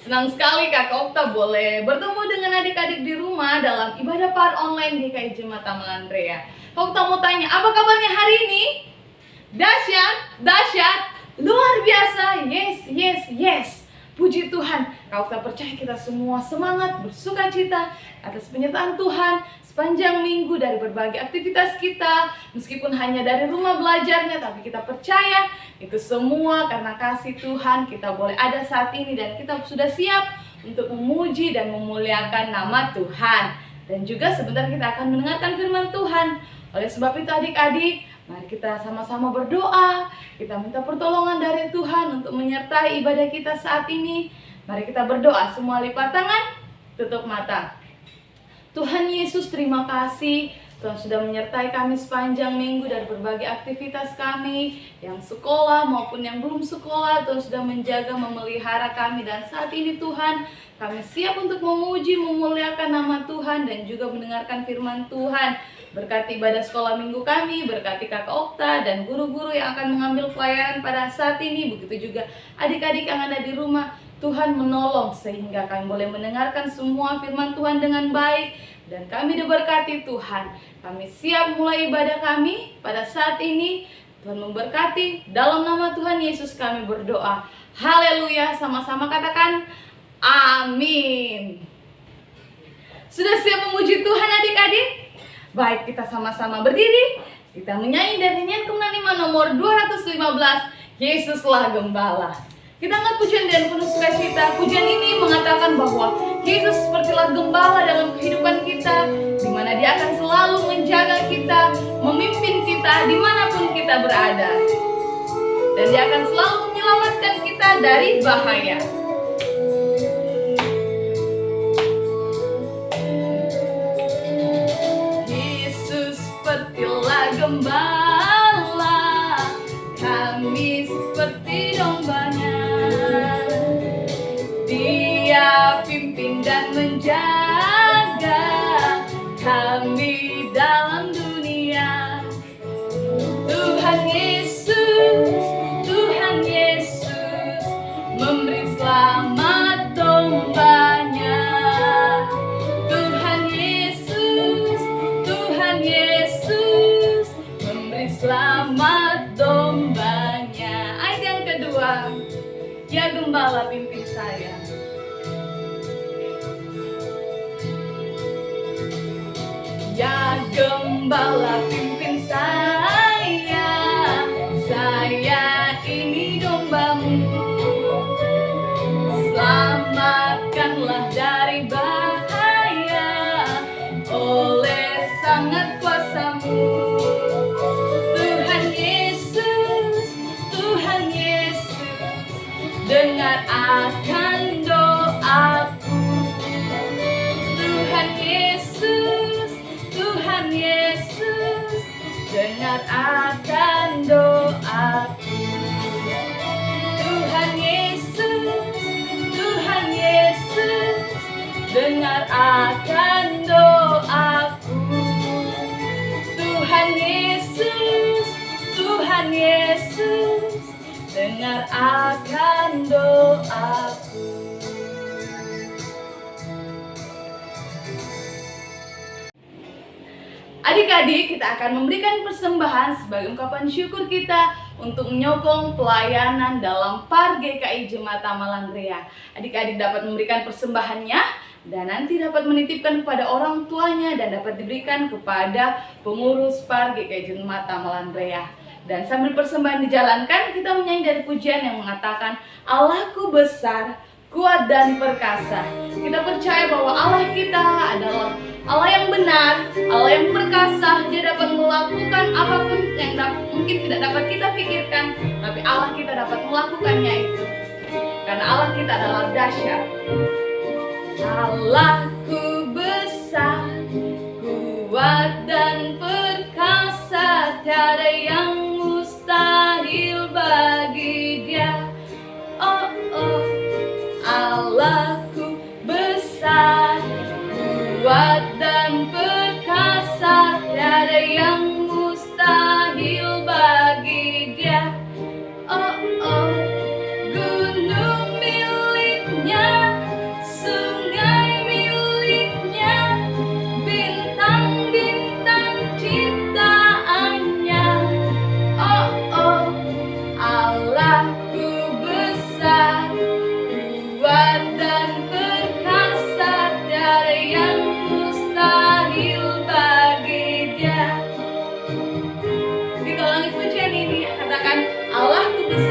Senang sekali Kakak Okta boleh bertemu dengan adik-adik di rumah dalam ibadah par online GKI Jemaat Amal Andrea. Kak Okta mau tanya, apa kabarnya hari ini? Dahsyat, dahsyat, luar biasa, yes, yes, yes. Puji Tuhan, Kak Okta percaya kita semua semangat, bersuka cita atas penyertaan Tuhan sepanjang minggu dari berbagai aktivitas kita. Meskipun hanya dari rumah belajarnya, tapi kita percaya itu semua karena kasih Tuhan kita boleh ada saat ini. Dan kita sudah siap untuk memuji dan memuliakan nama Tuhan. Dan juga sebentar kita akan mendengarkan firman Tuhan. Oleh sebab itu adik-adik, mari kita sama-sama berdoa. Kita minta pertolongan dari Tuhan untuk menyertai ibadah kita saat ini. Mari kita berdoa, semua lipat tangan, tutup mata. Tuhan Yesus, terima kasih Tuhan sudah menyertai kami sepanjang minggu dari berbagai aktivitas kami, yang sekolah maupun yang belum sekolah. Tuhan sudah menjaga, memelihara kami. Dan saat ini Tuhan, kami siap untuk memuji, memuliakan nama Tuhan dan juga mendengarkan firman Tuhan. Berkati ibadah sekolah minggu kami, berkati Kakak Okta dan guru-guru yang akan mengambil pelayanan pada saat ini. Begitu juga adik-adik yang ada di rumah. Tuhan menolong sehingga kami boleh mendengarkan semua firman Tuhan dengan baik. Dan kami diberkati Tuhan. Kami siap mulai ibadah kami pada saat ini. Tuhan memberkati. Dalam nama Tuhan Yesus kami berdoa. Haleluya. Sama-sama katakan amin. Sudah siap memuji Tuhan adik-adik? Baik, kita sama-sama berdiri. Kita menyanyi dari nyanyian kemenangan nomor 215. Yesuslah Gembala. Kita angkat pujian dengan penuh sukacita. Pujian ini mengatakan bahwa Yesus sepertilah gembala dalam kehidupan kita, di mana Dia akan selalu menjaga kita, memimpin kita dimanapun kita berada. Dan Dia akan selalu menyelamatkan kita dari bahaya. Yesus sepertilah gembala, kami seperti dombanya. Dia pimpin dan menjaga kami dalam dunia. Tuhan Yesus memberi selamat dombanya. Tuhan Yesus memberi selamat dombanya. Ayat yang kedua, ya Gembala pimpin saya. Ya Gembala pimpin saya ini dombamu. Selamatkanlah dari bahaya oleh sangat kuasa-Mu. Tuhan Yesus, dengar akan doaku. Tuhan Yesus, dengar akan doaku. Tuhan Yesus, dengar akan doaku. Tuhan Yesus, dengar akan doaku. Adik-adik, kita akan memberikan persembahan sebagai ungkapan syukur kita untuk menyokong pelayanan dalam PAR GKI Jemaat Amal Andrea. Adik-adik dapat memberikan persembahannya dan nanti dapat menitipkan kepada orang tuanya dan dapat diberikan kepada pengurus PAR GKI Jemaat Amal Andrea. Dan sambil persembahan dijalankan, kita menyanyi dari pujian yang mengatakan Allahku besar, kuat dan perkasa. Kita percaya bahwa Allah kita adalah Allah yang benar, Allah yang perkasa. Dia dapat melakukan apapun yang mungkin tidak dapat kita pikirkan, tapi Allah kita dapat melakukannya itu. Karena Allah kita adalah dahsyat. Allahku besar, kuat dan perkasa, tiada yang mustahil bagi Dia. Oh, oh, Allahku besar, kuat dan perkasa, tiada yang mustahil bagi Dia. Oh, oh, gunung miliknya,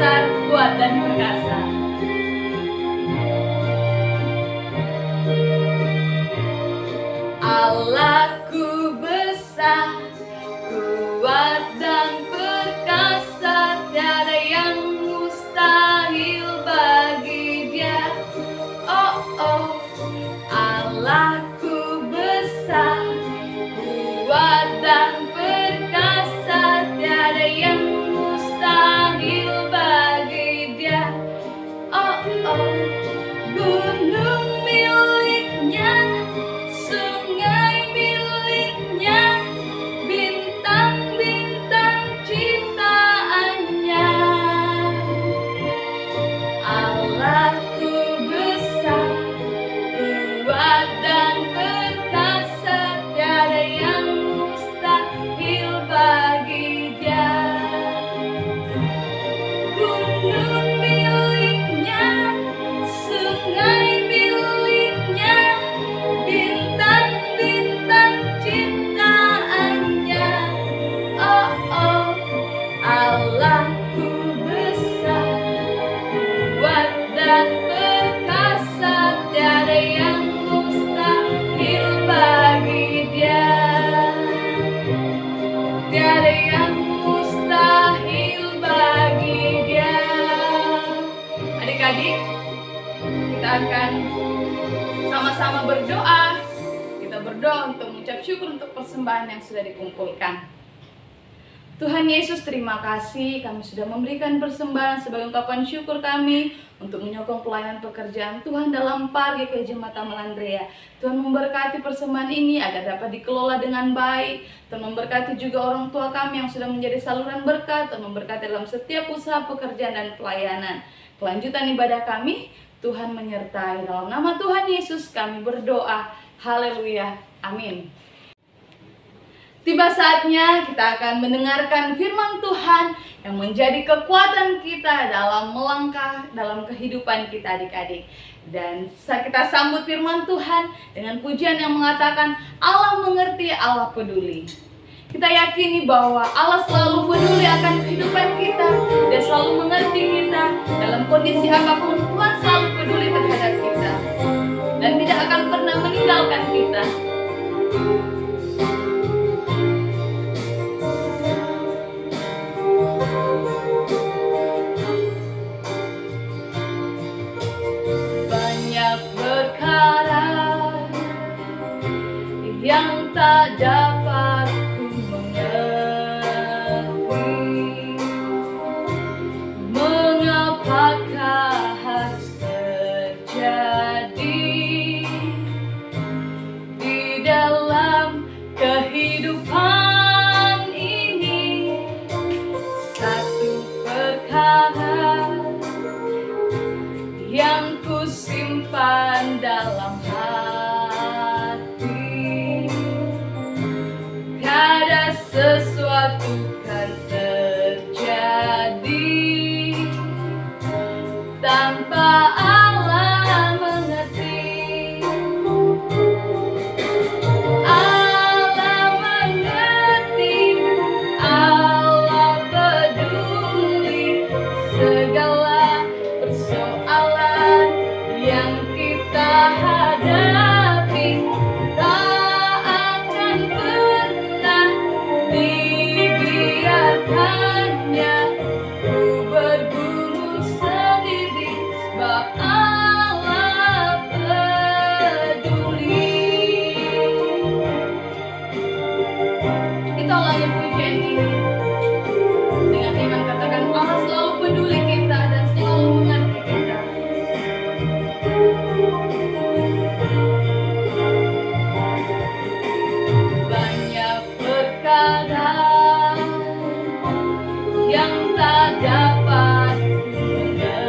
besar, kuat, dan perkasa. Allahku besar, kuat dan perkasa, tiada yang mustahil bagi Dia. Oh oh, Allahku besar, kuat dan perkasa, tiada yang mustahil bagi Dia. Oh oh, gunung miliknya, sungai miliknya, bintang-bintang ciptaannya. Allahku besar, kuat dan perkasa, tiada yang mustahil bagi Dia. Gunung miliknya, sungai miliknya, bintang-bintang ciptaannya. Oh oh, Allahku besar, kuat dan perkasa, tiada yang mustahil bagi Dia. Tiada yang mustahil bagi Dia. Adik-adik, kita akan sama-sama berdoa. Kita berdoa untuk mengucap syukur untuk persembahan yang sudah dikumpulkan. Tuhan Yesus, terima kasih kami sudah memberikan persembahan sebagai ungkapan syukur kami untuk menyokong pelayanan pekerjaan Tuhan dalam PAR GKI Jemaat Melandrea. Tuhan memberkati persembahan ini agar dapat dikelola dengan baik. Tuhan memberkati juga orang tua kami yang sudah menjadi saluran berkat. Tuhan memberkati dalam setiap usaha pekerjaan dan pelayanan. Kelanjutan ibadah kami, Tuhan menyertai. Dalam nama Tuhan Yesus kami berdoa. Haleluya. Amin. Tiba saatnya kita akan mendengarkan firman Tuhan yang menjadi kekuatan kita dalam melangkah dalam kehidupan kita, adik-adik. Dan kita sambut firman Tuhan dengan pujian yang mengatakan Allah mengerti, Allah peduli. Kita yakini bahwa Allah selalu peduli akan kehidupan kita. Dia selalu mengerti kita dalam kondisi apapun. Tuhan selalu peduli terhadap kita dan tidak akan pernah meninggalkan kita. Banyak perkara yang tak dapat ku mengerti, mengapakah harus terjadi di dalam kehidupan ini. Satu perkara yang ku simpan dalam hati, tiada sesuatu kan terjadi tanpa Allah mengerti. Allah mengerti, Allah peduli segala persoalan yang kita hadapi. Tak akan pernah dibiarkannya ku bergumul sendiri, sebab Allah peduli. Kita ulangi pujian ini dengan iman, katakan Allah selalu peduli kita dan selalu mengerti kita. Banyak perkara yang tak dapat ku mengerti,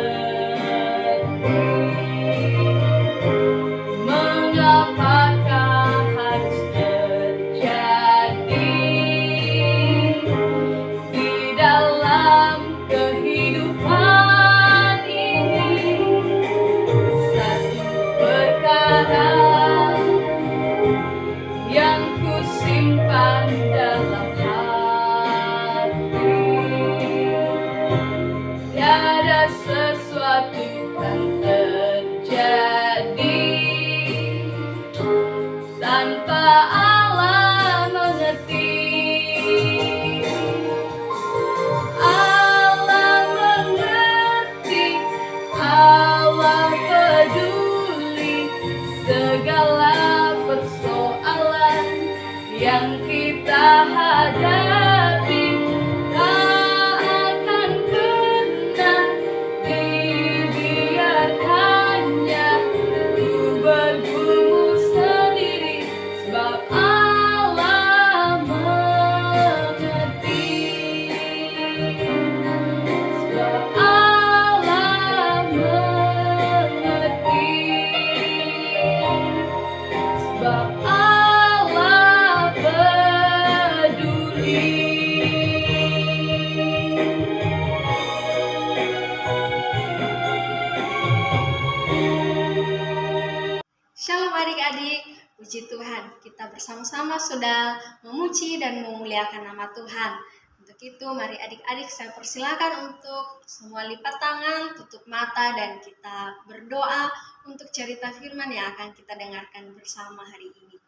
mengapakah harus terjadi bersama sudah memuji dan memuliakan nama Tuhan. Untuk itu mari adik-adik saya persilakan untuk semua lipat tangan, tutup mata, dan kita berdoa untuk cerita firman yang akan kita dengarkan bersama hari ini.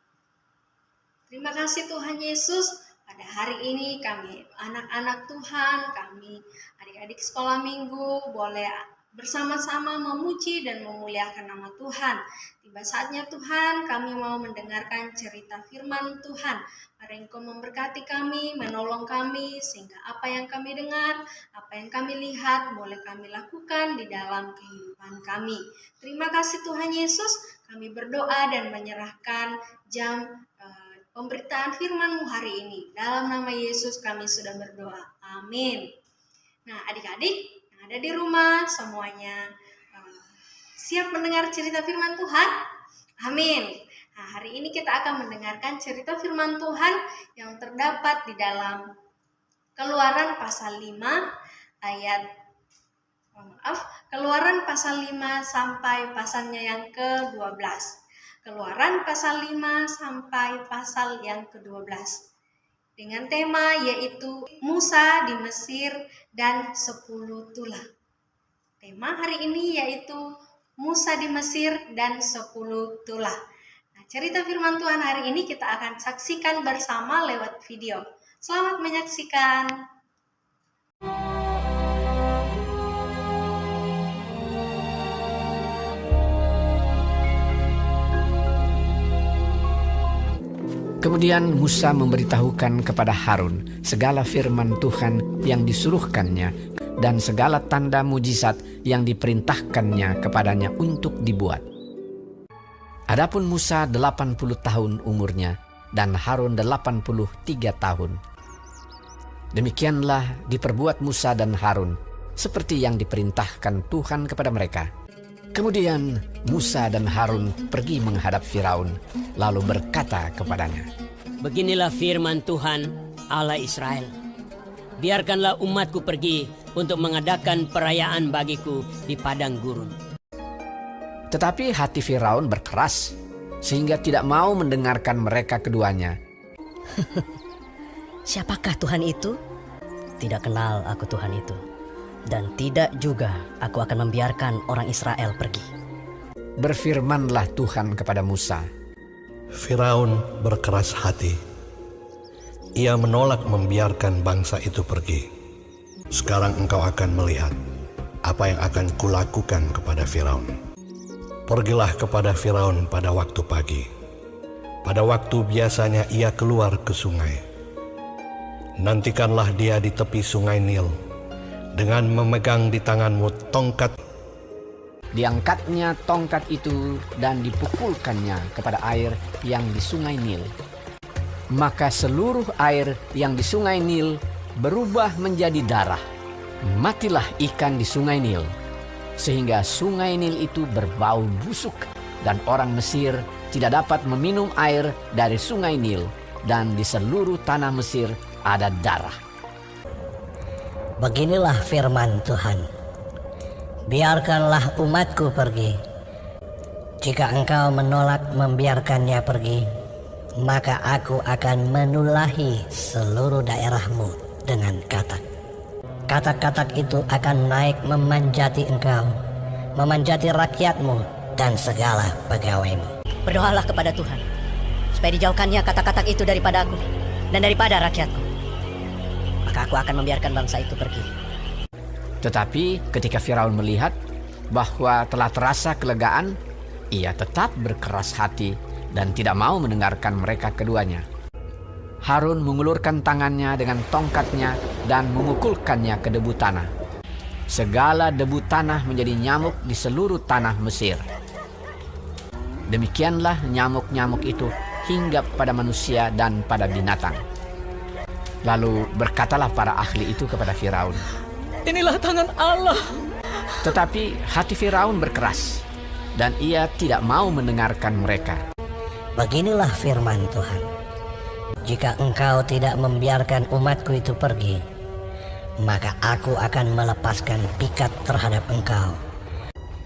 Terima kasih Tuhan Yesus, pada hari ini kami anak-anak Tuhan, kami adik-adik sekolah minggu boleh bersama-sama memuji dan memuliakan nama Tuhan. Tiba saatnya Tuhan, kami mau mendengarkan cerita firman Tuhan. Mari Engkau memberkati kami, menolong kami, sehingga apa yang kami dengar, apa yang kami lihat, boleh kami lakukan di dalam kehidupan kami. Terima kasih Tuhan Yesus, kami berdoa dan menyerahkan jam pemberitaan firman-Mu hari ini. Dalam nama Yesus kami sudah berdoa. Amin. Nah, adik-adik yang ada di rumah semuanya siap mendengar cerita firman Tuhan? Amin. Nah, hari ini kita akan mendengarkan cerita firman Tuhan yang terdapat di dalam Keluaran pasal 5 Keluaran pasal 5 sampai pasalnya yang ke-12. Keluaran pasal 5 sampai pasal yang ke-12. Dengan tema yaitu Musa di Mesir dan 10 tulah. Tema hari ini yaitu Musa di Mesir dan 10 tulah. Nah, cerita firman Tuhan hari ini kita akan saksikan bersama lewat video. Selamat menyaksikan. Kemudian Musa memberitahukan kepada Harun segala firman Tuhan yang disuruhkannya dan segala tanda mujizat yang diperintahkannya kepadanya untuk dibuat. Adapun Musa 80 tahun umurnya dan Harun 83 tahun. Demikianlah diperbuat Musa dan Harun seperti yang diperintahkan Tuhan kepada mereka. Kemudian Musa dan Harun pergi menghadap Firaun, lalu berkata kepadanya, "Beginilah firman Tuhan Allah Israel. Biarkanlah umatku pergi untuk mengadakan perayaan bagiku di padang gurun." Tetapi hati Firaun berkeras, sehingga tidak mau mendengarkan mereka keduanya. Siapakah Tuhan itu? Tidak kenal aku Tuhan itu. Dan tidak juga aku akan membiarkan orang Israel pergi. Berfirmanlah Tuhan kepada Musa, Firaun berkeras hati. Ia menolak membiarkan bangsa itu pergi. Sekarang engkau akan melihat apa yang akan kulakukan kepada Firaun. Pergilah kepada Firaun pada waktu pagi. Pada waktu biasanya ia keluar ke sungai. Nantikanlah dia di tepi sungai Nil, dengan memegang di tanganmu tongkat. Diangkatnya tongkat itu dan dipukulkannya kepada air yang di sungai Nil. Maka seluruh air yang di sungai Nil berubah menjadi darah. Matilah ikan di sungai Nil, sehingga sungai Nil itu berbau busuk, dan orang Mesir tidak dapat meminum air dari sungai Nil, dan di seluruh tanah Mesir ada darah. Beginilah firman Tuhan. Biarkanlah umatku pergi. Jika engkau menolak membiarkannya pergi, maka aku akan menulahi seluruh daerahmu dengan katak. Katak-katak itu akan naik memanjati engkau, memanjati rakyatmu dan segala pegawaimu. Berdoalah kepada Tuhan, supaya dijauhkannya katak-katak itu daripada aku dan daripada rakyatku. Maka aku akan membiarkan bangsa itu pergi. Tetapi ketika Firaun melihat bahwa telah terasa kelegaan, ia tetap berkeras hati dan tidak mau mendengarkan mereka keduanya. Harun mengulurkan tangannya dengan tongkatnya dan memukulkannya ke debu tanah. Segala debu tanah menjadi nyamuk di seluruh tanah Mesir. Demikianlah nyamuk-nyamuk itu hingga pada manusia dan pada binatang. Lalu berkatalah para ahli itu kepada Firaun, "Inilah tangan Allah." Tetapi hati Firaun berkeras, dan ia tidak mau mendengarkan mereka. Beginilah firman Tuhan. Jika engkau tidak membiarkan umatku itu pergi, maka aku akan melepaskan pikat terhadap engkau.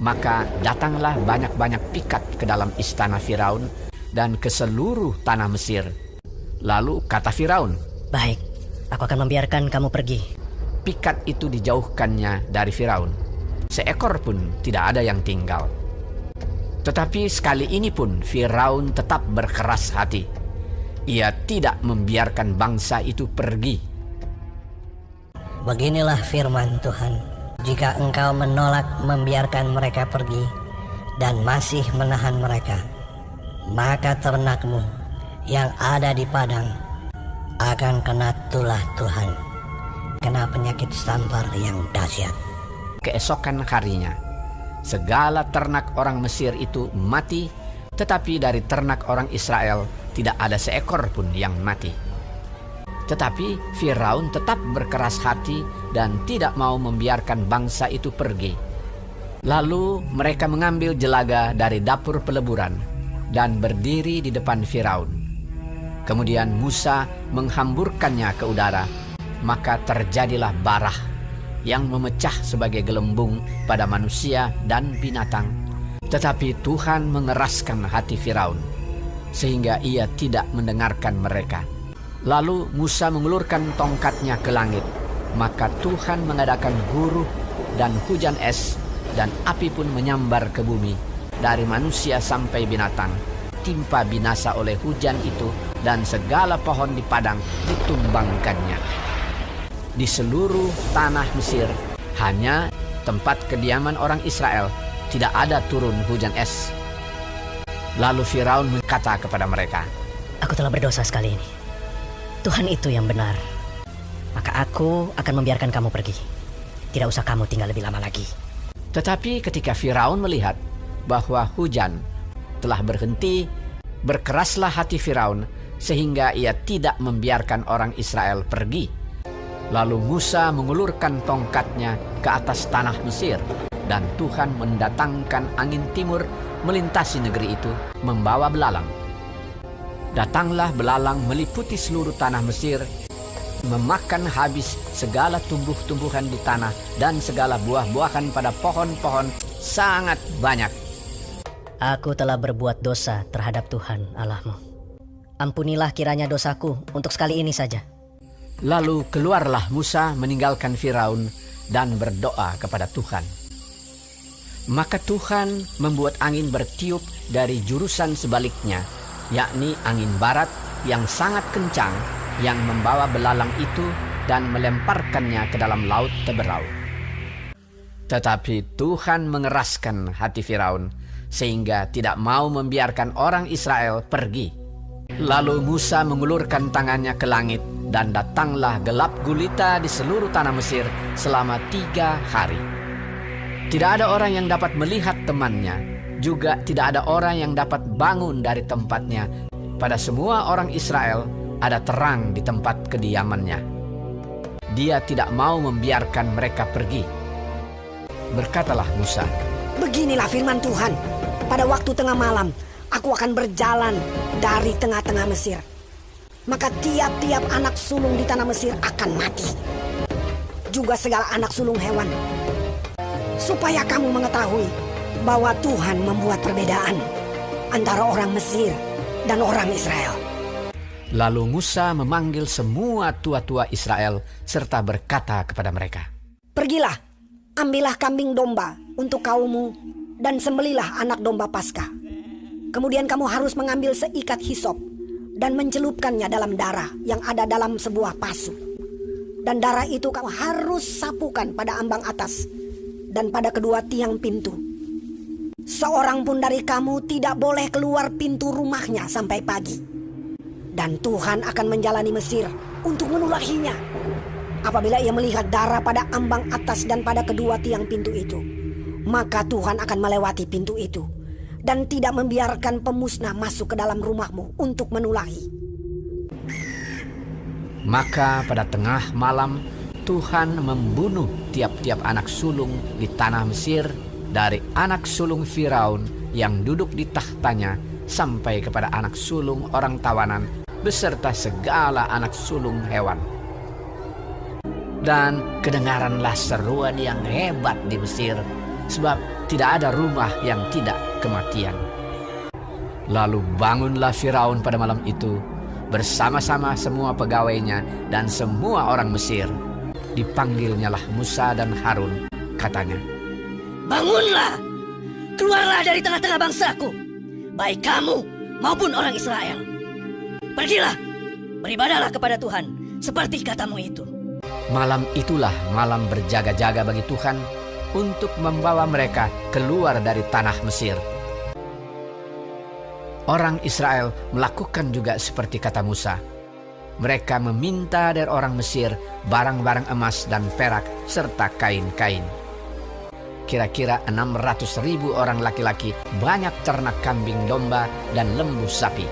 Maka datanglah banyak-banyak pikat ke dalam istana Firaun dan ke seluruh tanah Mesir. Lalu kata Firaun, Baik, aku akan membiarkan kamu pergi. pikat itu dijauhkannya dari Firaun. Seekor pun tidak ada yang tinggal. Tetapi sekali ini pun Firaun tetap berkeras hati. Ia tidak membiarkan bangsa itu pergi. Beginilah firman Tuhan, jika engkau menolak membiarkan mereka pergi dan masih menahan mereka, maka ternakmu yang ada di padang akan kena tulah Tuhan, kena penyakit sampar yang dahsyat. Keesokan harinya, segala ternak orang Mesir itu mati, tetapi dari ternak orang Israel tidak ada seekor pun yang mati. Tetapi Firaun tetap berkeras hati dan tidak mau membiarkan bangsa itu pergi. Lalu mereka mengambil jelaga dari dapur peleburan dan berdiri di depan Firaun. Kemudian Musa menghamburkannya ke udara, maka terjadilah barah yang memecah sebagai gelembung pada manusia dan binatang. Tetapi Tuhan mengeraskan hati Firaun, sehingga ia tidak mendengarkan mereka. Lalu Musa mengulurkan tongkatnya ke langit, maka Tuhan mengadakan guruh dan hujan es, dan api pun menyambar ke bumi, dari manusia sampai binatang, timpa binasa oleh hujan itu, dan segala pohon di padang ditumbangkannya. Di seluruh tanah Mesir, hanya tempat kediaman orang Israel, tidak ada turun hujan es. Lalu Firaun berkata kepada mereka, Aku telah berdosa sekali ini. Tuhan itu yang benar. Maka aku akan membiarkan kamu pergi. Tidak usah kamu tinggal lebih lama lagi. Tetapi ketika Firaun melihat bahwa hujan telah berhenti, berkeraslah hati Firaun sehingga ia tidak membiarkan orang Israel pergi. Lalu Musa mengulurkan tongkatnya ke atas tanah Mesir, dan Tuhan mendatangkan angin timur melintasi negeri itu membawa belalang. Datanglah belalang meliputi seluruh tanah Mesir, memakan habis segala tumbuh-tumbuhan di tanah dan segala buah-buahan pada pohon-pohon sangat banyak. Aku telah berbuat dosa terhadap Tuhan Allahmu. Ampunilah kiranya dosaku untuk sekali ini saja. Lalu keluarlah Musa meninggalkan Firaun dan berdoa kepada Tuhan. Maka Tuhan membuat angin bertiup dari jurusan sebaliknya, yakni angin barat yang sangat kencang, yang membawa belalang itu dan melemparkannya ke dalam laut Teberau. Tetapi Tuhan mengeraskan hati Firaun, sehingga tidak mau membiarkan orang Israel pergi. Lalu Musa mengulurkan tangannya ke langit, dan datanglah gelap gulita di seluruh tanah Mesir selama 3 hari. Tidak ada orang yang dapat melihat temannya, juga tidak ada orang yang dapat bangun dari tempatnya. Pada semua orang Israel ada terang di tempat kediamannya. Dia tidak mau membiarkan mereka pergi. Berkatalah Musa, Beginilah firman Tuhan, pada waktu tengah malam, aku akan berjalan dari tengah-tengah Mesir. Maka tiap-tiap anak sulung di tanah Mesir akan mati. Juga segala anak sulung hewan. Supaya kamu mengetahui bahwa Tuhan membuat perbedaan antara orang Mesir dan orang Israel. Lalu Musa memanggil semua tua-tua Israel serta berkata kepada mereka, Pergilah, ambillah kambing domba untuk kaummu dan sembelilah anak domba Paskah. Kemudian kamu harus mengambil seikat hisop dan mencelupkannya dalam darah yang ada dalam sebuah pasu. Dan darah itu kamu harus sapukan pada ambang atas dan pada kedua tiang pintu. Seorang pun dari kamu tidak boleh keluar pintu rumahnya sampai pagi. Dan Tuhan akan menjalani Mesir untuk menulahinya. Apabila ia melihat darah pada ambang atas dan pada kedua tiang pintu itu, maka Tuhan akan melewati pintu itu dan tidak membiarkan pemusnah masuk ke dalam rumahmu untuk menulahi. Maka pada tengah malam Tuhan membunuh tiap-tiap anak sulung di tanah Mesir, dari anak sulung Firaun yang duduk di tahtanya sampai kepada anak sulung orang tawanan beserta segala anak sulung hewan. Dan kedengaranlah seruan yang hebat di Mesir, sebab tidak ada rumah yang tidak kematian. Lalu bangunlah Firaun pada malam itu, bersama-sama semua pegawainya dan semua orang Mesir. Dipanggilnyalah Musa dan Harun, katanya, Bangunlah, keluarlah dari tengah-tengah bangsaku, baik kamu maupun orang Israel. Pergilah, beribadahlah kepada Tuhan seperti katamu itu. Malam itulah malam berjaga-jaga bagi Tuhan untuk membawa mereka keluar dari tanah Mesir. Orang Israel melakukan juga seperti kata Musa. Mereka meminta dari orang Mesir barang-barang emas dan perak serta kain-kain. Kira-kira 600.000 orang laki-laki, banyak ternak kambing domba dan lembu sapi.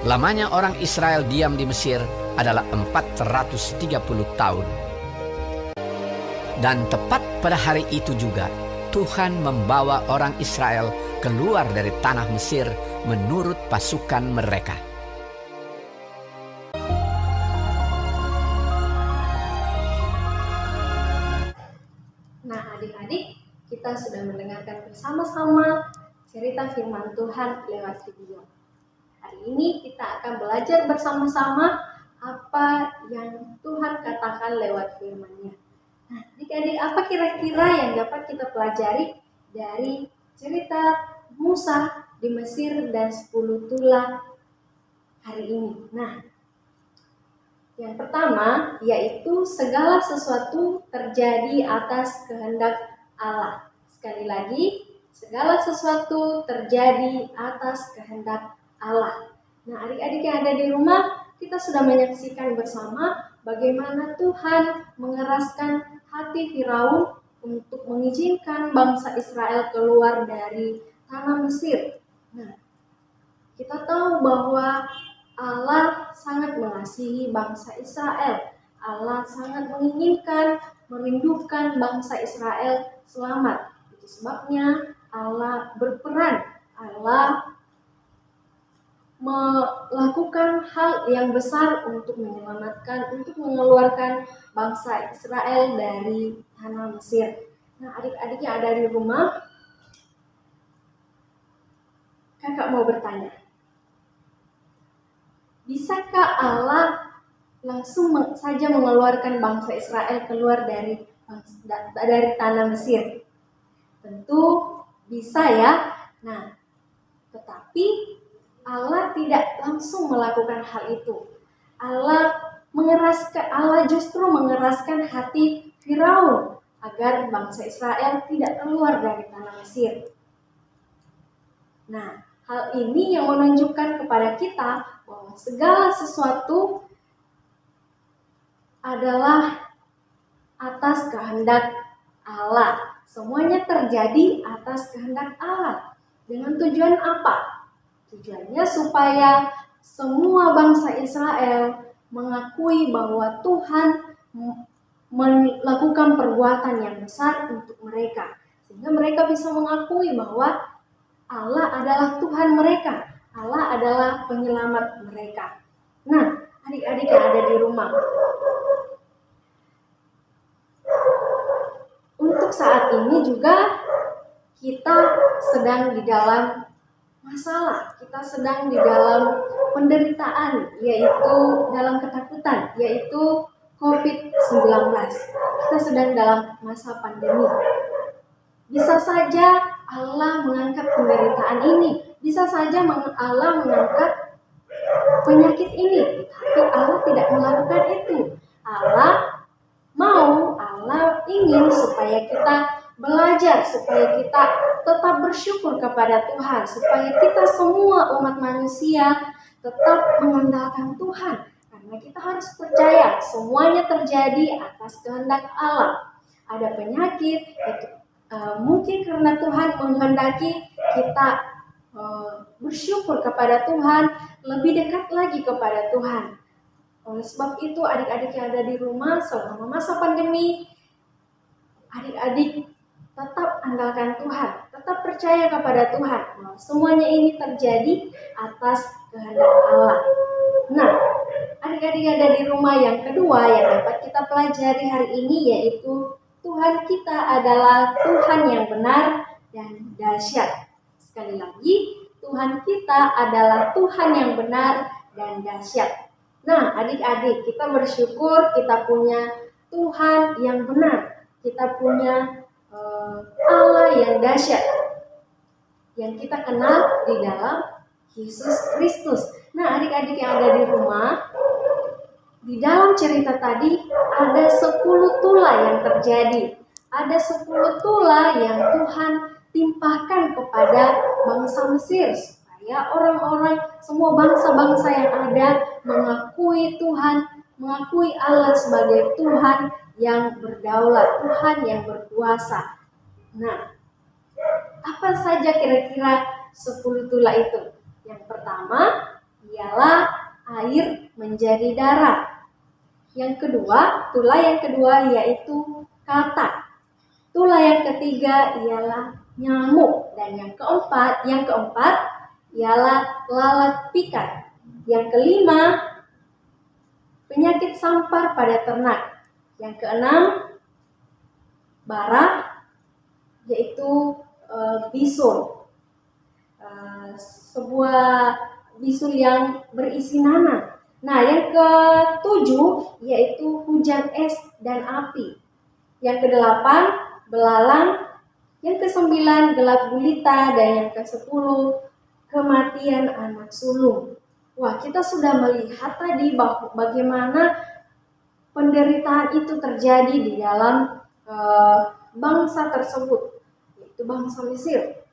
Lamanya orang Israel diam di Mesir adalah 430 tahun. Dan tepat pada hari itu juga, Tuhan membawa orang Israel keluar dari tanah Mesir menurut pasukan mereka. Nah, adik-adik, kita sudah mendengarkan bersama-sama cerita firman Tuhan lewat video. Hari ini kita akan belajar bersama-sama apa yang Tuhan katakan lewat firman-Nya. Nah, adik-adik, apa kira-kira yang dapat kita pelajari dari cerita Musa di Mesir dan 10 tulah hari ini? Nah, yang pertama yaitu segala sesuatu terjadi atas kehendak Allah. Sekali lagi, segala sesuatu terjadi atas kehendak Allah. Nah, adik-adik yang ada di rumah, kita sudah menyaksikan bersama bagaimana Tuhan mengeraskan hati Firaun untuk mengizinkan bangsa Israel keluar dari tanah Mesir. Nah, kita tahu bahwa Allah sangat mengasihi bangsa Israel. Allah sangat menginginkan, merindukan bangsa Israel selamat. Itu sebabnya Allah berperan. Allah melakukan hal yang besar untuk menyelamatkan, untuk mengeluarkan bangsa Israel dari tanah Mesir. Nah, adik-adik yang ada di rumah, kakak mau bertanya, bisakah Allah langsung saja mengeluarkan bangsa Israel keluar dari tanah Mesir? Tentu bisa ya. Nah, tetapi Allah tidak langsung melakukan hal itu. Allah justru mengeraskan hati Firaun agar bangsa Israel tidak keluar dari tanah Mesir. Nah, hal ini yang menunjukkan kepada kita bahwa segala sesuatu adalah atas kehendak Allah. Semuanya terjadi atas kehendak Allah. Dengan tujuan apa? Tujuannya supaya semua bangsa Israel mengakui bahwa Tuhan melakukan perbuatan yang besar untuk mereka. Sehingga mereka bisa mengakui bahwa Allah adalah Tuhan mereka. Allah adalah penyelamat mereka. Nah, adik-adik yang ada di rumah, untuk saat ini juga kita sedang di dalam masalah, kita sedang di dalam penderitaan, yaitu dalam ketakutan, yaitu COVID-19. Kita sedang dalam masa pandemi. Bisa saja Allah mengangkat penderitaan ini, bisa saja Allah mengangkat penyakit ini, tapi Allah tidak melakukan itu. Allah ingin supaya kita belajar, supaya kita tetap bersyukur kepada Tuhan, supaya kita semua umat manusia tetap mengandalkan Tuhan. Karena kita harus percaya semuanya terjadi atas kehendak Allah. Ada penyakit, itu mungkin karena Tuhan menghendaki kita bersyukur kepada Tuhan, lebih dekat lagi kepada Tuhan. Oleh sebab itu, adik-adik yang ada di rumah selama masa pandemi, adik-adik tetap andalkan Tuhan, tetap percaya kepada Tuhan bahwa semuanya ini terjadi atas kehendak Allah. Nah, adik-adik yang ada di rumah, yang kedua yang dapat kita pelajari hari ini yaitu Tuhan kita adalah Tuhan yang benar dan dahsyat. Sekali lagi, Tuhan Tuhan kita adalah Tuhan yang benar dan dahsyat. Nah, adik-adik, kita bersyukur kita punya Tuhan yang benar. Kita punya Allah yang dahsyat yang kita kenal di dalam Yesus Kristus. Nah, adik-adik yang ada di rumah, di dalam cerita tadi ada 10 tula yang terjadi. Ada 10 tula yang Tuhan timpahkan kepada bangsa Mesir supaya orang-orang, semua bangsa-bangsa yang ada mengakui Tuhan, mengakui Allah sebagai Tuhan yang berdaulat, Tuhan yang berkuasa. Nah, apa saja kira-kira 10 tula itu? Yang pertama ialah air menjadi darah. Yang kedua, tula yang kedua yaitu katak. Tula yang ketiga ialah nyamuk, dan yang keempat ialah lalat pikat. Yang kelima, penyakit sampar pada ternak. Yang keenam, bara, yaitu bisul, sebuah bisul yang berisi nanah. Nah, yang ketujuh yaitu hujan es dan api. Yang kedelapan, belalang. Yang kesembilan, gelap gulita. Dan yang kesepuluh, kematian anak sulung. Wah, kita sudah melihat tadi bagaimana penderitaan itu terjadi di dalam bangsa tersebut, yaitu bangsa Mesir.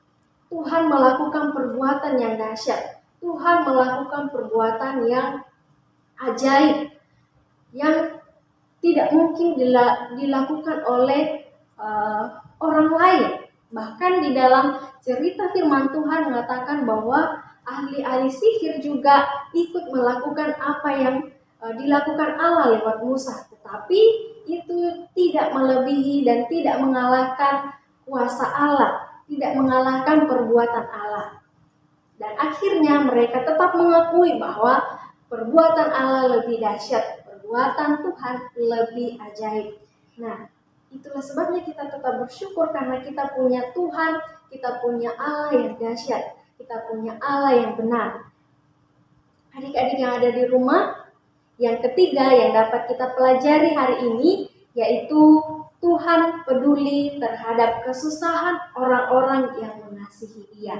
Tuhan melakukan perbuatan yang dahsyat. Tuhan melakukan perbuatan yang ajaib, yang tidak mungkin dilakukan oleh orang lain. Bahkan di dalam cerita firman Tuhan mengatakan bahwa ahli-ahli sihir juga ikut melakukan apa yang dilakukan Allah lewat Musa. Tetapi itu tidak melebihi dan tidak mengalahkan kuasa Allah, tidak mengalahkan perbuatan Allah. Dan akhirnya mereka tetap mengakui bahwa perbuatan Allah lebih dahsyat, perbuatan Tuhan lebih ajaib. Nah, itulah sebabnya kita tetap bersyukur karena kita punya Tuhan, kita punya Allah yang dahsyat, kita punya Allah yang benar. Adik-adik yang ada di rumah, yang ketiga yang dapat kita pelajari hari ini yaitu Tuhan peduli terhadap kesusahan orang-orang yang mengasihi Dia.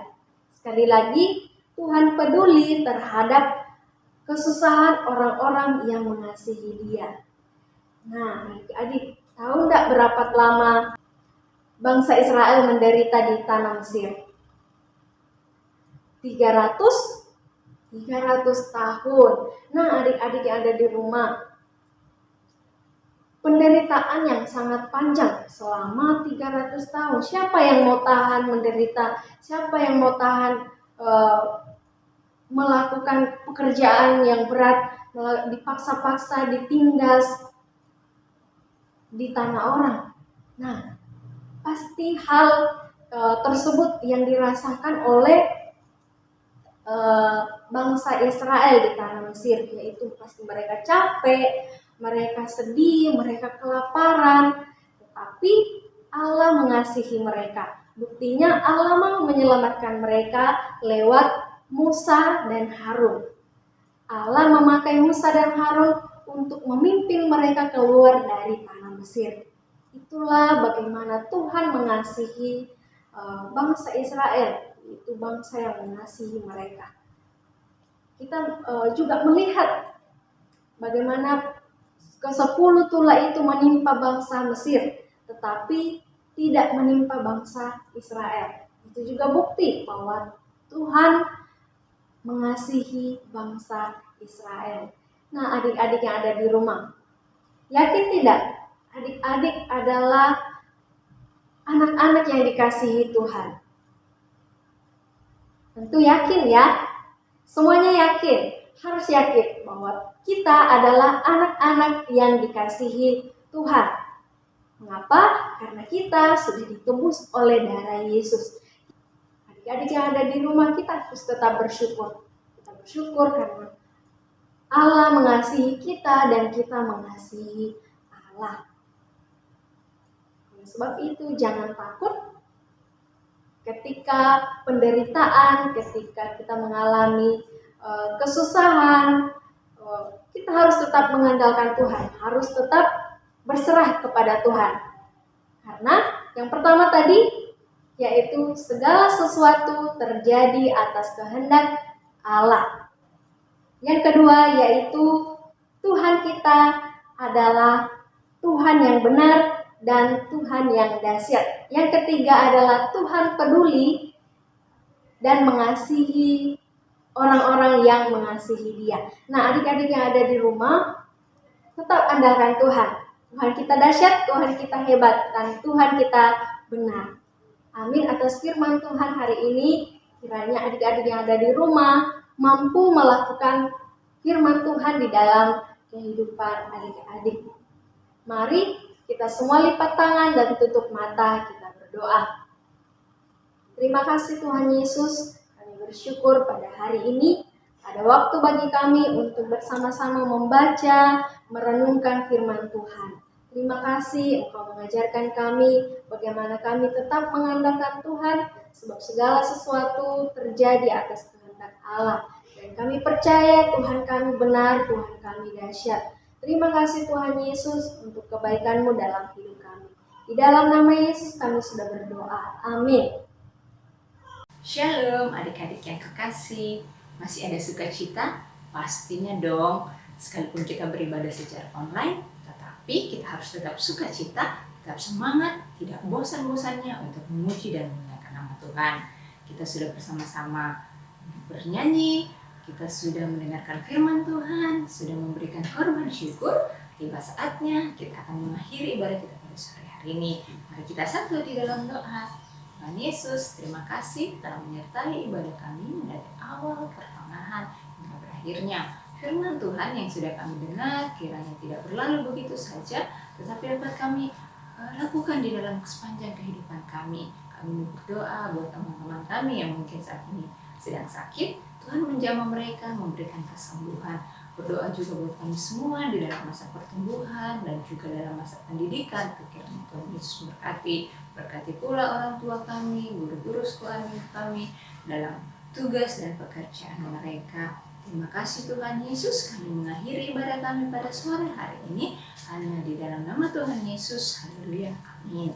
Sekali lagi, Tuhan peduli terhadap kesusahan orang-orang yang mengasihi Dia. Nah, adik-adik, tahu enggak berapa lama bangsa Israel menderita di tanah Mesir? 300 tahun. Nah, adik-adik yang ada di rumah, penderitaan yang sangat panjang selama 300 tahun. Siapa yang mau tahan menderita? Siapa yang mau tahan melakukan pekerjaan yang berat, dipaksa-paksa, ditindas di tanah orang? Nah, pasti hal tersebut yang dirasakan oleh bangsa Israel di tanah Mesir, yaitu pasti mereka capek, mereka sedih, mereka kelaparan, tetapi Allah mengasihi mereka. Buktinya Allah mau menyelamatkan mereka lewat Musa dan Harun. Allah memakai Musa dan Harun untuk memimpin mereka keluar dari tanah Mesir. Itulah bagaimana Tuhan mengasihi bangsa Israel, itu bangsa yang mengasihi mereka. Kita juga melihat bagaimana ke-10 tula itu menimpa bangsa Mesir, tetapi tidak menimpa bangsa Israel. Itu juga bukti bahwa Tuhan mengasihi bangsa Israel. Nah, adik-adik yang ada di rumah, yakin tidak? Adik-adik adalah anak-anak yang dikasihi Tuhan. Tentu yakin ya. Semuanya yakin. Harus yakin bahwa kita adalah anak-anak yang dikasihi Tuhan. Mengapa? Karena kita sudah ditebus oleh darah Yesus. Adik-adik yang ada di rumah, kita harus tetap bersyukur. Kita bersyukur karena Allah mengasihi kita dan kita mengasihi Allah. Oleh sebab itu jangan takut ketika penderitaan, ketika kita mengalami kesusahan, kita harus tetap mengandalkan Tuhan, harus tetap berserah kepada Tuhan. Karena yang pertama tadi, yaitu segala sesuatu terjadi atas kehendak Allah. Yang kedua, yaitu Tuhan kita adalah Tuhan yang benar dan Tuhan yang dahsyat. Yang ketiga adalah Tuhan peduli dan mengasihi orang-orang yang mengasihi Dia. Nah, adik-adik yang ada di rumah, tetap andalkan Tuhan. Tuhan kita dahsyat, Tuhan kita hebat, dan Tuhan kita benar. Amin atas firman Tuhan hari ini. Kiranya adik-adik yang ada di rumah mampu melakukan firman Tuhan di dalam kehidupan adik-adik. Mari kita semua lipat tangan dan tutup mata, kita berdoa. Terima kasih Tuhan Yesus, kami bersyukur pada hari ini ada waktu bagi kami untuk bersama-sama membaca, merenungkan firman Tuhan. Terima kasih Engkau mengajarkan kami bagaimana kami tetap mengandalkan Tuhan, sebab segala sesuatu terjadi atas kehendak Allah. Dan kami percaya Tuhan kami benar, Tuhan kami dahsyat. Terima kasih Tuhan Yesus untuk kebaikan-Mu dalam hidup kami. Di dalam nama Yesus kami sudah berdoa. Amin. Shalom adik-adik yang kekasih. Masih ada sukacita? Pastinya dong. Sekalipun kita beribadah secara online, tetapi kita harus tetap sukacita, tetap semangat, tidak bosan-bosannya untuk memuji dan memuliakan nama Tuhan. Kita sudah bersama-sama bernyanyi, kita sudah mendengarkan firman Tuhan, sudah memberikan korban syukur. Tiba saatnya kita akan mengakhiri ibadah kita pada sore hari ini. Mari kita satu di dalam doa. Tuhan Yesus, terima kasih telah menyertai ibadah kami dari awal, pertengahan, hingga berakhirnya. Firman Tuhan yang sudah kami dengar kiranya tidak berlalu begitu saja, tetapi dapat kami lakukan di dalam sepanjang kehidupan kami. Kami berdoa buat teman-teman kami yang mungkin saat ini sedang sakit, Tuhan menjamah mereka, memberikan kesembuhan. Berdoa juga buat kami semua di dalam masa pertumbuhan dan juga dalam masa pendidikan. Kiranya Tuhan Yesus berkati pula orang tua kami, guru-guru sekolah kami dalam tugas dan pekerjaan mereka. Terima kasih Tuhan Yesus, kami mengakhiri ibadah kami pada sore hari ini hanya di dalam nama Tuhan Yesus. Haleluya, amin.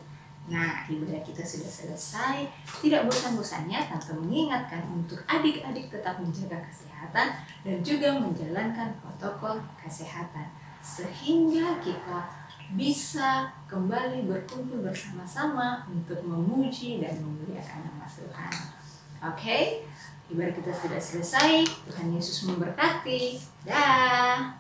Nah, ibadah kita sudah selesai. Tidak bosan-bosannya Tante mengingatkan untuk adik-adik tetap menjaga kesehatan dan juga menjalankan protokol kesehatan sehingga kita bisa kembali berkumpul bersama-sama untuk memuji dan memuliakan nama Tuhan. Oke, ibadah kita sudah selesai. Tuhan Yesus memberkati. Dah.